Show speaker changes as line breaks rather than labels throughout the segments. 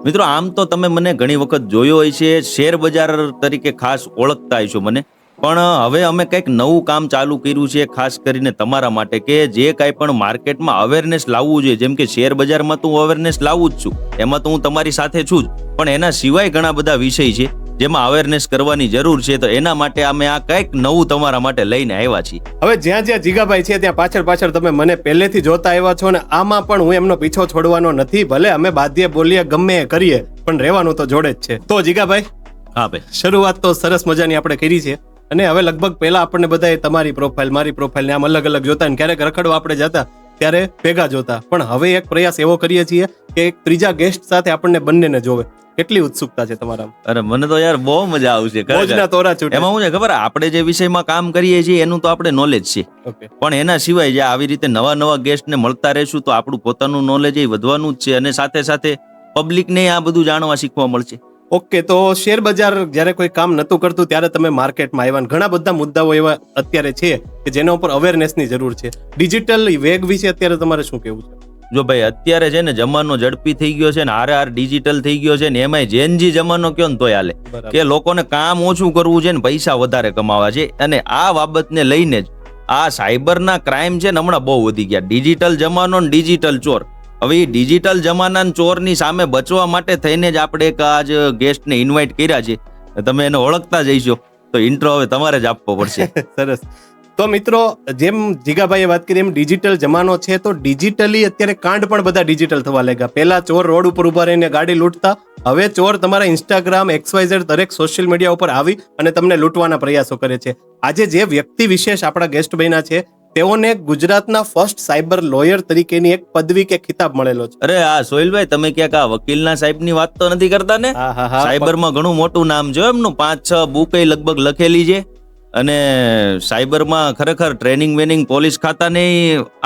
મિત્રો આમ તો તમે મને ઘણી વખત જોયો હોય છે, શેર બજાર તરીકે ખાસ ઓળખતા હશો મને, પણ હવે અમે કંઈક નવું કામ ચાલુ કર્યું છે ખાસ કરીને તમારા માટે, કે જે કાંઈ પણ માર્કેટમાં અવેરનેસ લાવવું જોઈએ. જેમ કે શેર બજારમાં તો હું અવેરનેસ લાવું જ છું, એમાં તો હું તમારી સાથે છું જ, પણ એના સિવાય ઘણા બધા વિષય છે જેમાં અવેરનેસ કરવાની જરૂર છે. તો એના માટે અમે આ કંઈક નવું તમારા માટે લઈને આવ્યા છીએ.
હવે જ્યાં જ્યાં જીગાભાઈ છે ત્યાં પાછળ પાછળ તમે મને પહેલેથી જોતા આવ્યા છો, ને આમાં પણ હું એમનો પીછો છોડવાનો નથી. ભલે અમે બાધીએ બોલીએ ગમે એ કરીએ, પણ રહેવાનું તો જોડે જ છે. તો જીગાભાઈ,
હા ભાઈ,
શરૂઆત તો સરસ મજાની આપણે કરી છે, અને હવે લગભગ પહેલા આપણને બધાએ તમારી પ્રોફાઇલ મારી પ્રોફાઇલ ને આમ અલગ અલગ જોતા, ને ક્યારેક રખડવા આપણે જતા ત્યારે ભેગા જોતા, પણ હવે એક પ્રયાસ એવો કરીએ છીએ કે એક ત્રીજા ગેસ્ટ સાથે આપણને બંનેને જોવે. કેટલી ઉત્સુકતા છે તમારામાં?
અરે મને તો યાર બહુ મજા આવશે.
મોજના તોરા છૂટે.
એમાં શું છે ખબર, આપણે જે વિષયમાં કામ કરીએ છીએ એનું તો આપણે નોલેજ છે,
ઓકે,
પણ એના સિવાય જે આવી રીતે નવા નવા ગેસ્ટને મળતા રહેશું તો આપણું પોતાનું નોલેજ એ વધવાનું જ છે, અને સાથે સાથે પબ્લિકને આ બધું જાણવા શીખવા મળશે.
ઓકે. તો શેર બજાર જ્યારે કોઈ કામ નતું કરતું ત્યારે તમે માર્કેટમાં આવ્યા. ઘણા બધા મુદ્દાઓ એવા અત્યારે છે કે જેના ઉપર અવેરનેસની જરૂર છે. ડિજિટલ વેગ વિશે અત્યારે તમારે શું કહેવું છે?
જો ભાઈ, અત્યારે છે ને જમાનો ઝડપી થઈ ગયો છે ને, હાર ડિજિટલ થઈ ગયો છે ને, એમાંય જેનજી જમાનો કયો ને તોય હાલે, કે લોકોને કામ ઓછું કરવું છે ને પૈસા વધારે કમાવા છે. અને આ બાબતને લઈને જ આ સાયબરના ક્રાઇમ છે ને હમણાં બહુ વધી ગયા. ડિજિટલ જમાનો ને ડિજિટલ ચોર. હવે એ ડિજિટલ જમાના ચોરની સામે બચવા માટે થઈને જ આપણે એક આજ ગેસ્ટને ઇન્વાઇટ કર્યા છે. તમે એને ઓળખતા જઈશો, તો ઇન્ટ્રો હવે તમારે જ આપવો પડશે.
સરસ. તો મિત્રો, જેમ જીગાભાઈએ વાત કરી એમ ડિજિટલ જમાનો છે, તો ડિજિટલી અત્યારે કાંડ પણ બધા ડિજિટલ થવા લાગ્યા. પહેલા ચોર રોડ ઉપર ઉભા રહીને ગાડી લૂંટતા, હવે ચોર તમારા ઇન્સ્ટાગ્રામ XYZ દરેક સોશિયલ મીડિયા ઉપર આવી અને તમને લૂંટવાના પ્રયાસો કરે છે. આજે જે વ્યક્તિ વિશેષ આપણા ગેસ્ટ બન્યા છે, તેઓને ગુજરાતના ફર્સ્ટ સાયબર લોયર તરીકેની એક પદવી કે ખિતાબ મળેલો છે.
અરે આ સોહિલભાઈ, તમે ક્યાંક આ વકીલના સાહેબની વાત તો નથી કરતા ને? સાયબરમાં ઘણું મોટું નામ છે એમનું, 5-6 બુક લગભગ લખેલી છે, અને સાયબરમાં ખરેખર ટ્રેનિંગ વેનિંગ પોલીસ ખાતાને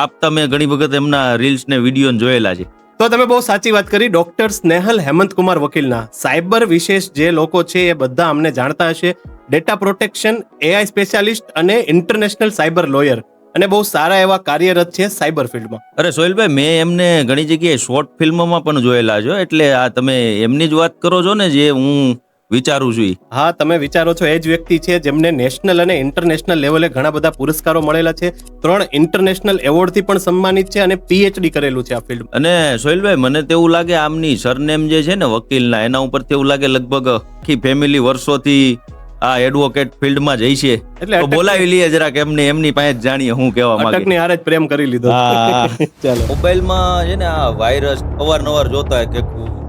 આપતા મેં ઘણી વખત એમના રીલ્સ ને વિડીયો જોયેલા છે.
તો તમે બહુ સાચી વાત કરી. ડોક્ટર સ્નેહલ હેમંતકુમાર વકીલના સાયબર વિશેષ જે લોકો છે એ બધા અમને જાણતા હશે. ડેટા પ્રોટેક્શન, AI સ્પેશિયાલિસ્ટ અને ઇન્ટરનેશનલ સાયબર લોયર, અને બહુ સારા એવા કાર્યરત છે સાયબર ફિલ્ડમાં.
અરે સોહિલભાઈ, મેં એમને ઘણી જગ્યાએ શોર્ટ ફિલ્મમાં પણ જોયેલા છો, એટલે આ તમે એમની જ વાત કરો છો ને જે હું વિચારું છું?
હા, તમે વિચારો છો એ જ વ્યક્તિ છે જેમને નેશનલ અને ઇન્ટરનેશનલ લેવલે ઘણા બધા પુરસ્કારો મળેલા છે. 3 ઇન્ટરનેશનલ એવોર્ડથી પણ સન્માનિત છે, અને PhD કરેલું છે આ ફિલ્ડ.
અને સોહિલભાઈ, મને તો એવું લાગે આમની સરનેમ જે છે ને વકીલના, એના ઉપરથી એવું લાગે લગભગ આખી ફેમિલી વર્ષોથી આ એડવોકેટ ફિલ્ડમાં જઈ છે, એટલે બોલાવી લઈએ જરાક એમની પાસે જ જાણીએ હું કહેવા માંગે.
અટકની હારે જ પ્રેમ કરી લીધો.
ચાલો. મોબાઈલમાં છે ને આ વાયરસ અવારનવાર જોતા હોય કે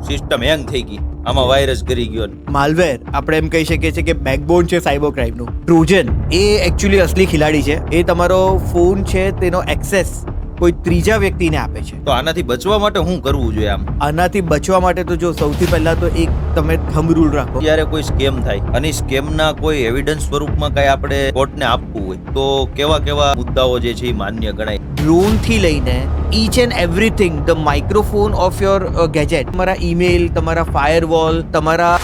સિસ્ટમ હેંગ થઈ ગઈ, આમાં વાયરસ કરી ગયો.
માલવેર આપણે એમ કહી શકીએ છીએ કે બેકબોન છે સાયબર ક્રાઇમનું. ટ્રોજન એ એકચ્યુઅલી અસલી ખિલાડી છે. એ તમારો ફોન છે તેનો એક્સેસ કોઈ ત્રીજા વ્યક્તિને આપે છે.
તો આનાથી બચવા માટે શું કરવું જોઈએ?
આનાથી બચવા માટે તો જો સૌથી પહેલા તો એક તમે થંબ રૂલ રાખો.
જ્યારે કોઈ સ્કેમ થાય અને સ્કેમના કોઈ એવિડન્સ સ્વરૂપમાં કઈ આપણે કોર્ટને આપવું હોય તો કેવા કેવા મુદ્દાઓ જે છે એ માન્ય ગણાય?
ડ્રોન થી લઈને each and everything, the microphone of your gadget, તમારા ઈમેલ, તમારા ફાયરવોલ, તમારા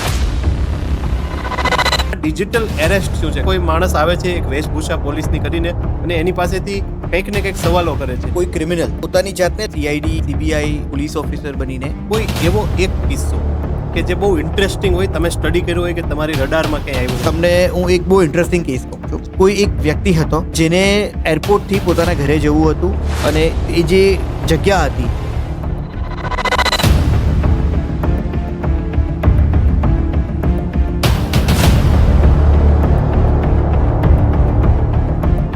ડિજિટલ એરેસ્ટ શું છે? કોઈ માણસ આવે છે એક વેશભૂષા પોલીસની કરીને, અને એની પાસેથી કંઈક ને કંઈક સવાલો કરે છે.
કોઈ ક્રિમિનલ પોતાની જાતને CID, CBI પોલીસ ઓફિસર બનીને,
કોઈ એવો એક કિસ્સો કે જે બહુ ઇન્ટરેસ્ટિંગ હોય, તમે સ્ટડી કર્યું હોય કે તમારી રડારમાં ક્યાંય આવ્યું?
તમને હું એક બહુ ઇન્ટરેસ્ટિંગ કેસ કહું છું. કોઈ એક વ્યક્તિ હતો જેને એરપોર્ટથી પોતાના ઘરે જવું હતું, અને એ જે જગ્યા હતી